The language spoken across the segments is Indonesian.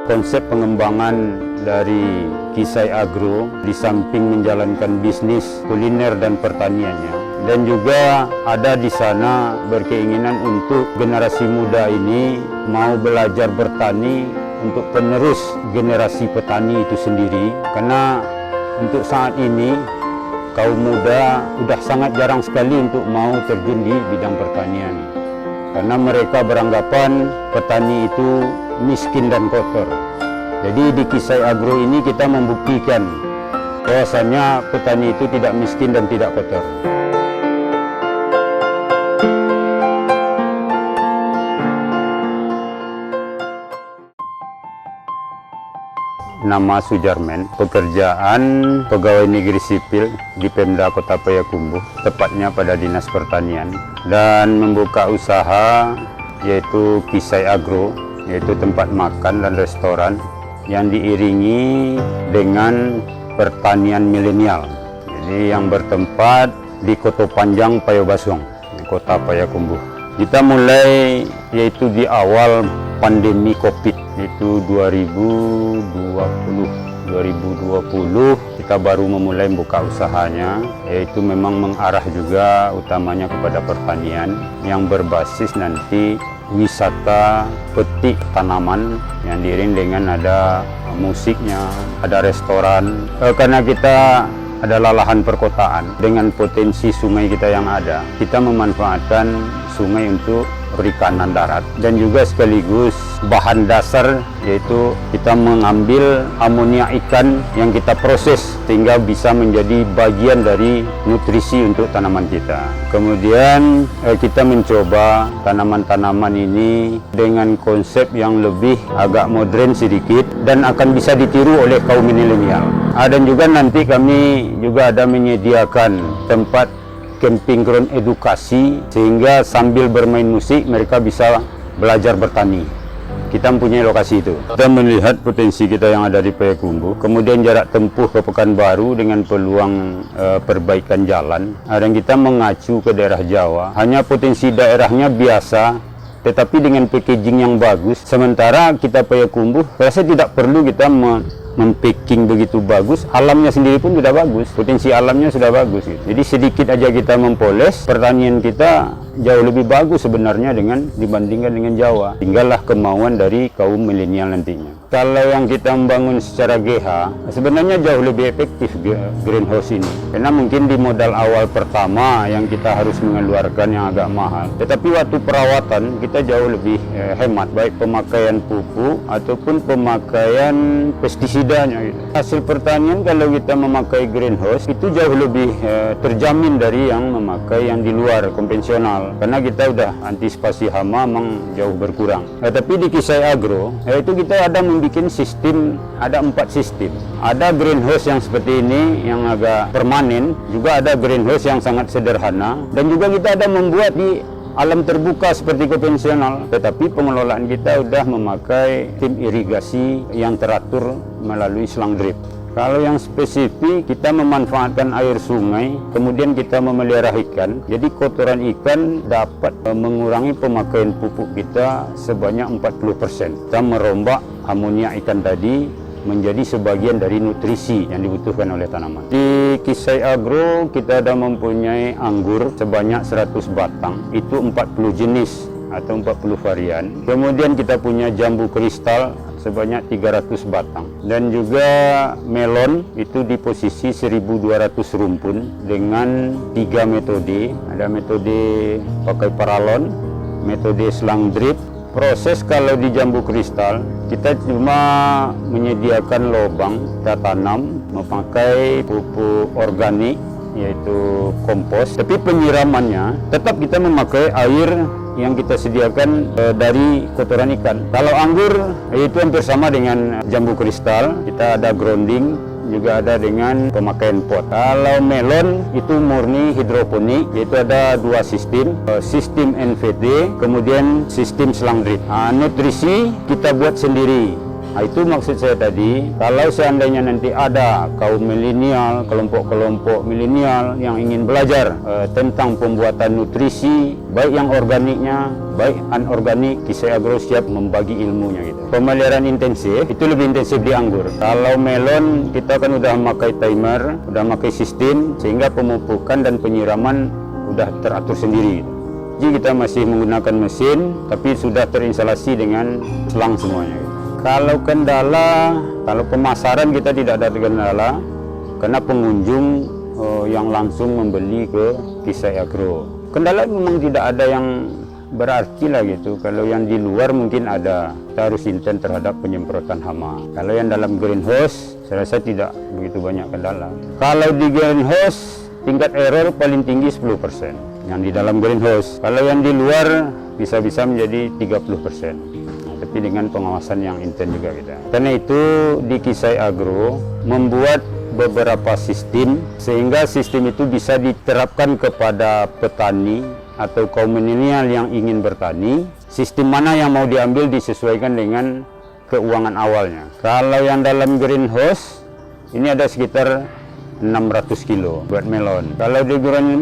konsep pengembangan dari Kisai Agro di samping menjalankan bisnis kuliner dan pertaniannya, dan juga ada di sana berkeinginan untuk generasi muda ini mau belajar bertani untuk penerus generasi petani itu sendiri. Karena untuk saat ini kaum muda sudah sangat jarang sekali untuk mau terjun di bidang pertanian, karena mereka beranggapan petani itu miskin dan kotor. Jadi di Kisai Agro ini kita membuktikan bahwasanya petani itu tidak miskin dan tidak kotor. Nama Sujarmen, pekerjaan pegawai negeri sipil di Pemda Kota Payakumbuh, tepatnya pada Dinas Pertanian, dan membuka usaha yaitu Kisai Agro, yaitu tempat makan dan restoran yang diiringi dengan pertanian milenial. Jadi yang bertempat di Koto Panjang, Payobasong, Kota Payakumbuh. Kita mulai yaitu di awal pandemi Covid, itu 2020 kita baru memulai buka usahanya, yaitu memang mengarah juga utamanya kepada pertanian yang berbasis nanti wisata petik tanaman yang diiring dengan ada musiknya, ada restoran. Karena kita adalah lahan perkotaan dengan potensi sungai kita yang ada, kita memanfaatkan sungai untuk perikanan darat, dan juga sekaligus bahan dasar yaitu kita mengambil amonia ikan yang kita proses sehingga bisa menjadi bagian dari nutrisi untuk tanaman kita. Kemudian kita mencoba tanaman-tanaman ini dengan konsep yang lebih agak modern sedikit dan akan bisa ditiru oleh kaum milenial. Dan juga nanti kami juga ada menyediakan tempat camping ground edukasi, sehingga sambil bermain musik mereka bisa belajar bertani. Kita mempunyai lokasi itu. Kita melihat potensi kita yang ada di Payakumbuh, kemudian jarak tempuh ke Pekanbaru dengan peluang perbaikan jalan, dan kita mengacu ke daerah Jawa. Hanya potensi daerahnya biasa, tetapi dengan packaging yang bagus. Sementara kita Payakumbuh, saya tidak perlu kita mempacking begitu bagus, alamnya sendiri pun sudah bagus, potensi alamnya sudah bagus gitu. Jadi sedikit aja kita mempoles, pertanian kita jauh lebih bagus sebenarnya dibandingkan dengan Jawa. Tinggallah kemauan dari kaum milenial nantinya. Kalau yang kita membangun secara GH, sebenarnya jauh lebih efektif greenhouse ini. Karena mungkin di modal awal pertama yang kita harus mengeluarkan yang agak mahal. Tetapi waktu perawatan kita jauh lebih hemat, baik pemakaian pupuk ataupun pemakaian pestisidanya. Gitu. Hasil pertanian kalau kita memakai greenhouse itu jauh lebih terjamin dari yang memakai yang di luar konvensional. Karena kita udah antisipasi hama memang jauh berkurang. Tapi di Kisai Agro, itu kita ada membuat sistem, ada 4 sistem. Ada greenhouse yang seperti ini, yang agak permanen. Juga ada greenhouse yang sangat sederhana. Dan juga kita ada membuat di alam terbuka seperti konvensional. Tetapi pengelolaan kita sudah memakai tim irigasi yang teratur melalui selang drip. Kalau yang spesifik, kita memanfaatkan air sungai, kemudian kita memelihara ikan. Jadi kotoran ikan dapat mengurangi pemakaian pupuk kita sebanyak 40%. Kita merombak amonia ikan tadi menjadi sebagian dari nutrisi yang dibutuhkan oleh tanaman. Di Kisai Agro kita ada mempunyai anggur sebanyak 100 batang, itu 40 jenis atau 40 varian. Kemudian kita punya jambu kristal sebanyak 300 batang, dan juga melon itu di posisi 1200 rumpun dengan 3 metode. Ada metode pakai paralon, metode selang drip. Proses kalau di jambu kristal kita cuma menyediakan lubang, kita tanam memakai pupuk organik yaitu kompos, tapi penyiramannya tetap kita memakai air yang kita sediakan dari kotoran ikan. Kalau anggur itu hampir sama dengan jambu kristal, kita ada grounding, juga ada dengan pemakaian pot. Kalau melon itu murni hidroponik, yaitu ada 2 sistem, sistem NVT, kemudian sistem selang drip. Nutrisi kita buat sendiri. Itu maksud saya tadi, kalau seandainya nanti ada kaum milenial, kelompok-kelompok milenial yang ingin belajar tentang pembuatan nutrisi, baik yang organiknya, baik anorganik, Kisai Agro siap membagi ilmunya gitu. Pemeliharaan intensif, itu lebih intensif di anggur. Kalau melon, kita kan udah memakai timer, udah memakai sistem, sehingga pemupukan dan penyiraman udah teratur sendiri gitu. Jadi kita masih menggunakan mesin, tapi sudah terinstalasi dengan selang semuanya gitu. Kalau kendala, kalau pemasaran kita tidak ada kendala, karena pengunjung yang langsung membeli ke Kisai Agro. Kendala memang tidak ada yang berarti lah gitu. Kalau yang di luar mungkin ada, kita harus intent terhadap penyemprotan hama. Kalau yang dalam greenhouse, saya rasa tidak begitu banyak kendala. Kalau di greenhouse, tingkat error paling tinggi 10%. Yang di dalam greenhouse. Kalau yang di luar, bisa-bisa menjadi 30%. Tapi dengan pengawasan yang intens juga kita. Karena itu di Kisai Agro membuat beberapa sistem sehingga sistem itu bisa diterapkan kepada petani atau kaum milenial yang ingin bertani. Sistem mana yang mau diambil disesuaikan dengan keuangan awalnya. Kalau yang dalam greenhouse ini ada sekitar 600 kilo buat melon. Kalau di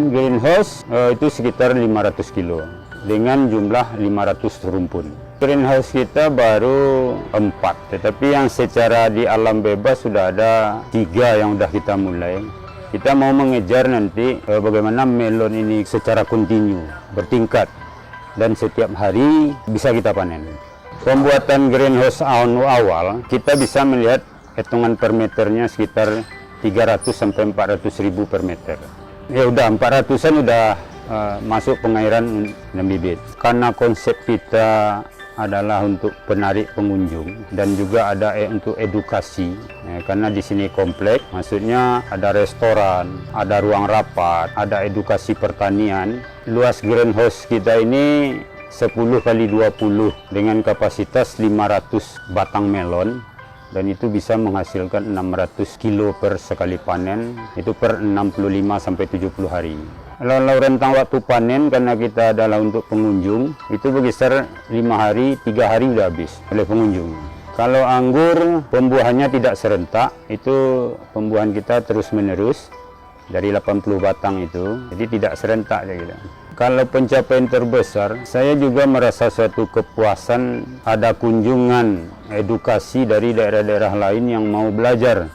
greenhouse itu sekitar 500 kilo dengan jumlah 500 rumpun. Greenhouse kita baru 4, tetapi yang secara di alam bebas sudah ada 3 yang sudah kita mulai. Kita mau mengejar nanti bagaimana melon ini secara kontinu, bertingkat, dan setiap hari bisa kita panen. Pembuatan greenhouse awal, kita bisa melihat hitungan per meternya sekitar 300 sampai 400 ribu per meter. Ya udah 400-an udah masuk pengairan dan bibit. Karena konsep kita adalah untuk penarik pengunjung dan juga ada untuk edukasi. Karena di sini komplek, maksudnya ada restoran, ada ruang rapat, ada edukasi pertanian. Luas greenhouse kita ini 10 kali 20 dengan kapasitas 500 batang melon. Dan itu bisa menghasilkan 600 kilo per sekali panen, itu per 65 sampai 70 hari. Kalau rentang waktu panen karena kita adalah untuk pengunjung, itu berkisar 5 hari, 3 hari sudah habis oleh pengunjung. Kalau anggur, pembuahannya tidak serentak, itu pembuahan kita terus-menerus dari 80 batang itu, jadi tidak serentak gitu. Kalau pencapaian terbesar, saya juga merasa suatu kepuasan ada kunjungan edukasi dari daerah-daerah lain yang mau belajar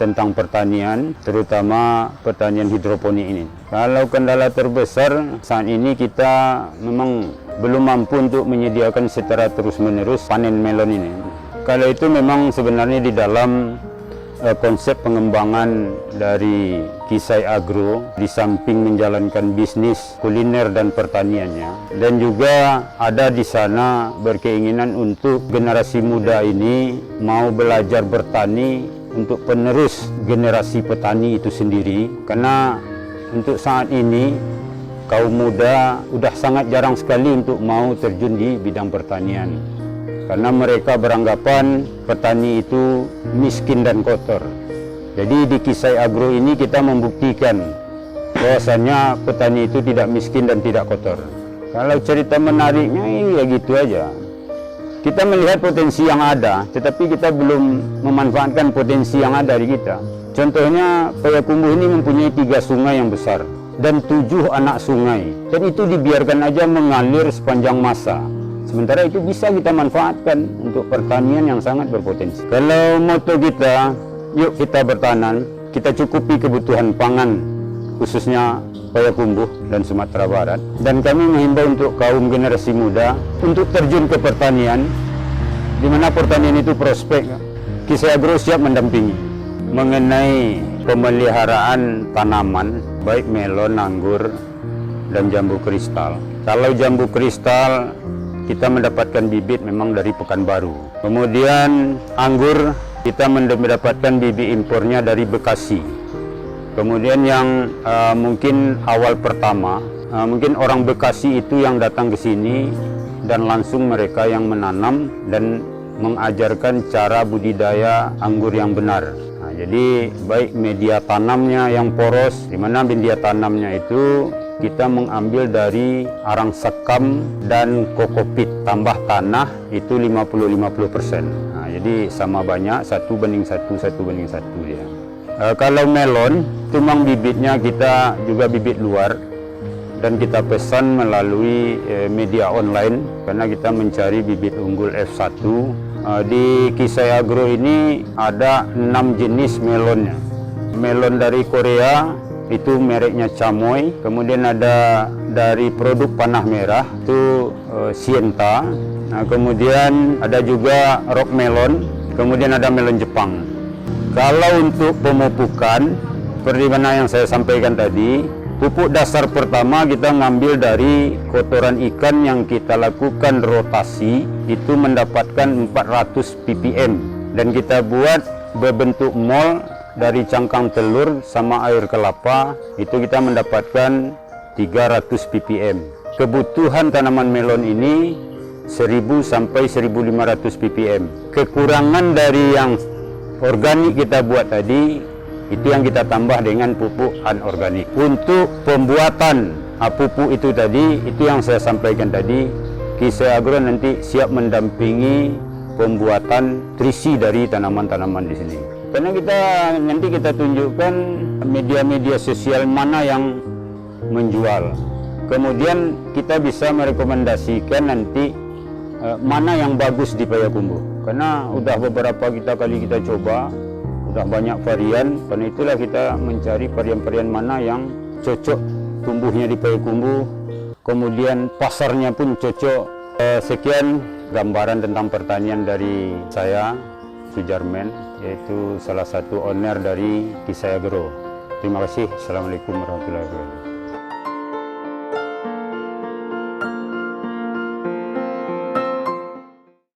tentang pertanian, terutama pertanian hidroponik ini. Kalau kendala terbesar, saat ini kita memang belum mampu untuk menyediakan secara terus-menerus panen melon ini. Kalau itu memang sebenarnya di dalam konsep pengembangan dari Kisai Agro, di samping menjalankan bisnis kuliner dan pertaniannya, dan juga ada di sana berkeinginan untuk generasi muda ini mau belajar bertani untuk penerus generasi petani itu sendiri. Karena untuk saat ini kaum muda udah sangat jarang sekali untuk mau terjun di bidang pertanian. Karena mereka beranggapan petani itu miskin dan kotor. Jadi di Kisai Agro ini kita membuktikan bahwasannya petani itu tidak miskin dan tidak kotor. Kalau cerita menariknya ya gitu aja. Kita melihat potensi yang ada, tetapi kita belum memanfaatkan potensi yang ada di kita. Contohnya Payakumbuh ini mempunyai 3 sungai yang besar dan 7 anak sungai. Dan itu dibiarkan aja mengalir sepanjang masa. Sementara itu bisa kita manfaatkan untuk pertanian yang sangat berpotensi. Kalau moto kita, yuk kita bertanam, kita cukupi kebutuhan pangan, khususnya Payakumbuh dan Sumatera Barat. Dan kami menghimbau untuk kaum generasi muda untuk terjun ke pertanian, di mana pertanian itu prospek. Kisai Agro siap mendampingi mengenai pemeliharaan tanaman, baik melon, anggur, dan jambu kristal. Kalau jambu kristal, kita mendapatkan bibit memang dari Pekanbaru. Kemudian anggur kita mendapatkan bibit impornya dari Bekasi. Kemudian yang mungkin awal pertama, mungkin orang Bekasi itu yang datang ke sini dan langsung mereka yang menanam dan mengajarkan cara budidaya anggur yang benar. Jadi baik media tanamnya yang poros, di mana media tanamnya itu kita mengambil dari arang sekam dan kokopit tambah tanah itu 50-50%. Nah, jadi sama banyak 1:1 dia. Kalau melon, tumbang bibitnya kita juga bibit luar dan kita pesan melalui media online karena kita mencari bibit unggul F1. Di Kisai Agro ini ada 6 jenis melonnya. Melon dari Korea itu mereknya Chamoy, kemudian ada dari produk panah merah itu Sienta. Nah, kemudian ada juga rock melon, kemudian ada melon Jepang. Kalau untuk pemupukan, seperti mana yang saya sampaikan tadi, pupuk dasar pertama kita ngambil dari kotoran ikan yang kita lakukan rotasi, itu mendapatkan 400 ppm. Dan kita buat berbentuk mol dari cangkang telur sama air kelapa, itu kita mendapatkan 300 ppm. Kebutuhan tanaman melon ini 1000 sampai 1500 ppm. Kekurangan dari yang organik kita buat tadi, itu yang kita tambah dengan pupuk anorganik. Untuk pembuatan pupuk itu tadi, itu yang saya sampaikan tadi, Kisai Agro nanti siap mendampingi pembuatan trisi dari tanaman-tanaman di sini. Karena nanti kita tunjukkan media-media sosial mana yang menjual. Kemudian kita bisa merekomendasikan nanti mana yang bagus di Payakumbuh. Karena udah beberapa kali kita coba, udah banyak varian, karena itulah kita mencari varian-varian mana yang cocok tumbuhnya di Payakumbuh, kemudian pasarnya pun cocok. Sekian gambaran tentang pertanian dari saya, Sujarmen, yaitu salah satu owner dari Kisai Agro. Terima kasih. Assalamualaikum warahmatullahi wabarakatuh.